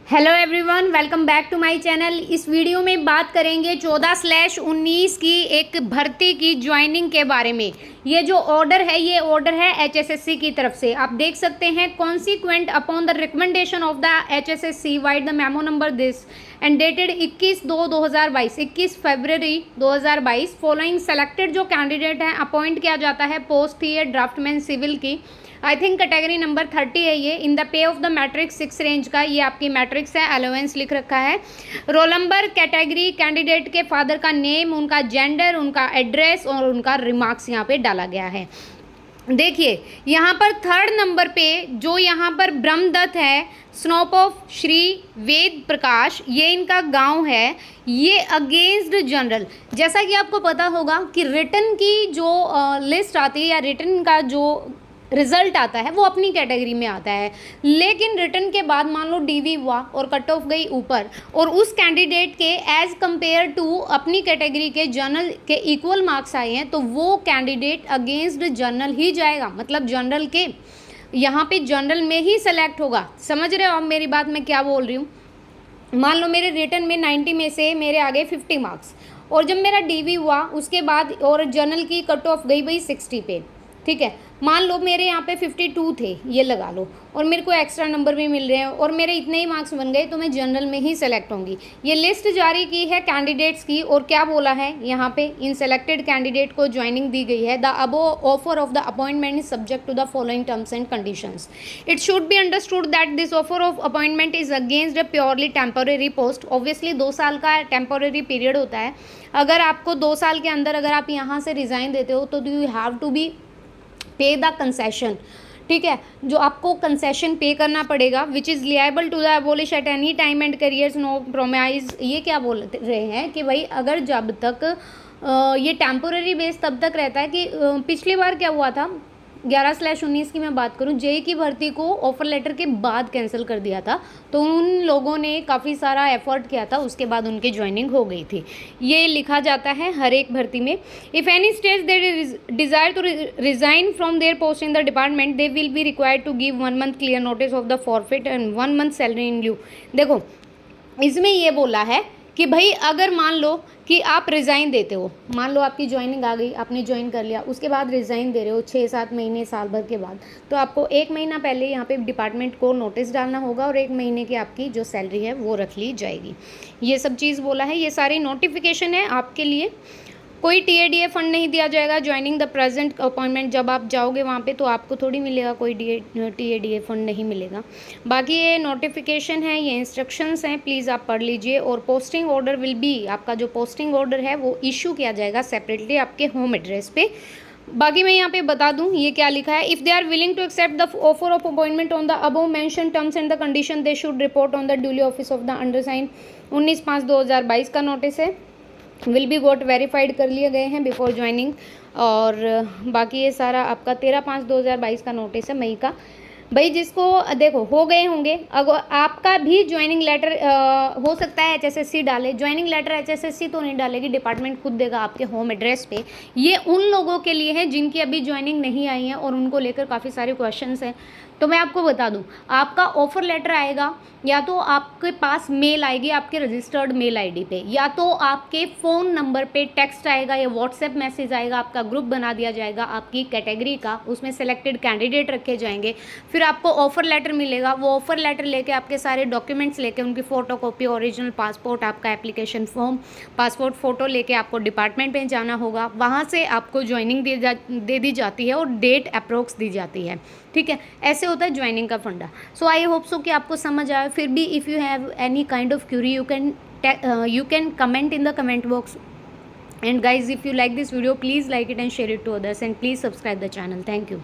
Hello everyone, welcome back to my channel. इस video में बात करेंगे 14/19 की एक भर्ती की ज्वाइनिंग के बारे में। ये जो ऑर्डर है ये ऑर्डर है एचएसएससी की तरफ से। आप देख सकते हैं, consequent upon the recommendation of the HSSC wide the memo number this and dated 21/2/2022 21 February 2022 following selected जो कैंडिडेट हैं अपॉइंट किया जाता है। पोस्ट थी ये ड्राफ्टमैन सिविल की। आई थिंक कैटेगरी नंबर 30 है ये। In the pay of the matrix 6 range का ये आपकी मैट्रिक्स है। अलाउंस लिख रखा है। रोल नंबर, कैटेगरी, कैंडिडेट के फादर का नेम, उनका जेंडर, उनका एड्रेस और उनका रिमार्क्स यहाँ पे डाला गया है। देखिए यहाँ पर 3rd नंबर पे जो यहाँ पर ब्रह्मदत्त है, स्नोप ऑफ श्री वेद प्रकाश, ये इनका गांव है। ये अगेंस्ट जनरल, जैसा कि आपको पता होगा कि रिटन की जो लिस्ट आती है या रिटन का जो रिजल्ट आता है वो अपनी कैटेगरी में आता है, लेकिन रिटर्न के बाद मान लो डीवी हुआ और कट ऑफ गई ऊपर और उस कैंडिडेट के एज कंपेयर टू अपनी कैटेगरी के जनरल के इक्वल मार्क्स आए हैं तो वो कैंडिडेट अगेंस्ट जनरल ही जाएगा। मतलब जनरल के यहाँ पे जनरल में ही सेलेक्ट होगा। समझ रहे हो आप मेरी बात, मैं क्या बोल रही हूँ। मान लो मेरे रिटर्न में 90 में से मेरे आ गए 50 मार्क्स और जब मेरा डीवी हुआ उसके बाद और जनरल की कट ऑफ गई भाई 60 पे, ठीक है। मान लो मेरे यहाँ पे 52 थे, ये लगा लो, और मेरे को एक्स्ट्रा नंबर भी मिल रहे हैं और मेरे इतने ही मार्क्स बन गए तो मैं जनरल में ही सेलेक्ट होंगी। ये लिस्ट जारी की है कैंडिडेट्स की और क्या बोला है यहाँ पे, इन सेलेक्टेड कैंडिडेट को ज्वाइनिंग दी गई है। The above offer of the appointment is subject to the following terms and conditions. It should be understood that this offer of appointment is against a purely temporary post. Obviously 2 साल का temporary period होता है। अगर आपको 2 साल के अंदर अगर आप यहाँ से रिज़ाइन देते हो तो you have to be pay the concession, ठीक है, जो आपको कंसेशन पे करना पड़ेगा, which is liable to the abolish at any time and carries no promise. ये क्या बोल रहे हैं कि भाई अगर जब तक ये टेम्पोररी बेस तब तक रहता है कि पिछली बार क्या हुआ था 11/19 की मैं बात करूं, जेई की भर्ती को ऑफर लेटर के बाद कैंसिल कर दिया था तो उन लोगों ने काफ़ी सारा एफर्ट किया था, उसके बाद उनकी ज्वाइनिंग हो गई थी। ये लिखा जाता है हर एक भर्ती में। If any stage they desire to resign from their post in the department they will be required to give 1 month clear notice of the forfeit and 1 month salary in lieu. देखो इसमें ये बोला है कि भाई अगर मान लो कि आप रिज़ाइन देते हो, मान लो आपकी ज्वाइनिंग आ गई, आपने ज्वाइन कर लिया, उसके बाद रिज़ाइन दे रहे हो 6-7 महीने साल भर के बाद, तो आपको 1 महीना पहले यहाँ पे डिपार्टमेंट को नोटिस डालना होगा और 1 महीने की आपकी जो सैलरी है वो रख ली जाएगी। ये सब चीज़ बोला है, ये सारी नोटिफिकेशन है आपके लिए। कोई टीएडीए फंड नहीं दिया जाएगा ज्वाइनिंग द प्रेजेंट अपॉइंटमेंट। जब आप जाओगे वहाँ पे तो आपको थोड़ी मिलेगा, कोई टीएडीए फंड नहीं मिलेगा। बाकी ये नोटिफिकेशन है, ये इंस्ट्रक्शंस हैं, प्लीज़ आप पढ़ लीजिए। और पोस्टिंग ऑर्डर विल बी, आपका जो पोस्टिंग ऑर्डर है वो इशू किया जाएगा सेपरेटली आपके होम एड्रेस पे। बाकी मैं यहाँ पे बता दूँ ये क्या लिखा है। If they are willing to accept the offer of appointment on the above mention terms and the condition they should report on the duly office of the undersign. 19/5/2022 का नोटिस है, विल बी गोट वेरीफाइड कर लिए गए हैं before joining. और बाकी ये सारा आपका 13/5/2022 का नोटिस है, मई का। भाई जिसको देखो हो गए होंगे, अगर आपका भी ज्वाइनिंग लेटर हो सकता है एचएसएससी डाले। ज्वाइनिंग लेटर एचएसएससी तो नहीं डालेगी, डिपार्टमेंट खुद देगा आपके होम एड्रेस पे। ये उन लोगों के लिए है जिनकी अभी ज्वाइनिंग नहीं आई है और उनको लेकर काफ़ी सारे क्वेश्चंस हैं। तो मैं आपको बता दूं, आपका ऑफर लेटर आएगा या तो आपके पास मेल आएगी आपके रजिस्टर्ड मेल आईडी पे, या तो आपके फ़ोन नंबर पे टेक्स्ट आएगा या व्हाट्सएप मैसेज आएगा। आपका ग्रुप बना दिया जाएगा आपकी कैटेगरी का, उसमें सेलेक्टेड कैंडिडेट रखे जाएंगे। फिर आपको ऑफर लेटर मिलेगा, वो ऑफर लेटर लेके आपके सारे डॉक्यूमेंट्स लेके, उनकी फ़ोटोकॉपी, ओरिजिनल पासपोर्ट, आपका एप्लीकेशन फॉर्म, पासपोर्ट फ़ोटो लेके आपको डिपार्टमेंट में जाना होगा। वहाँ से आपको ज्वाइनिंग दे दी जाती है और डेट अप्रोक्स दी जाती है, ठीक है। ऐसे होता है ज्वाइनिंग का फंडा। सो आई होप सो कि आपको समझ आए। फिर भी if you have any kind of query you can comment in the comment box. And guys, if you like this video, please like it and share it to others, and please subscribe the channel. Thank you.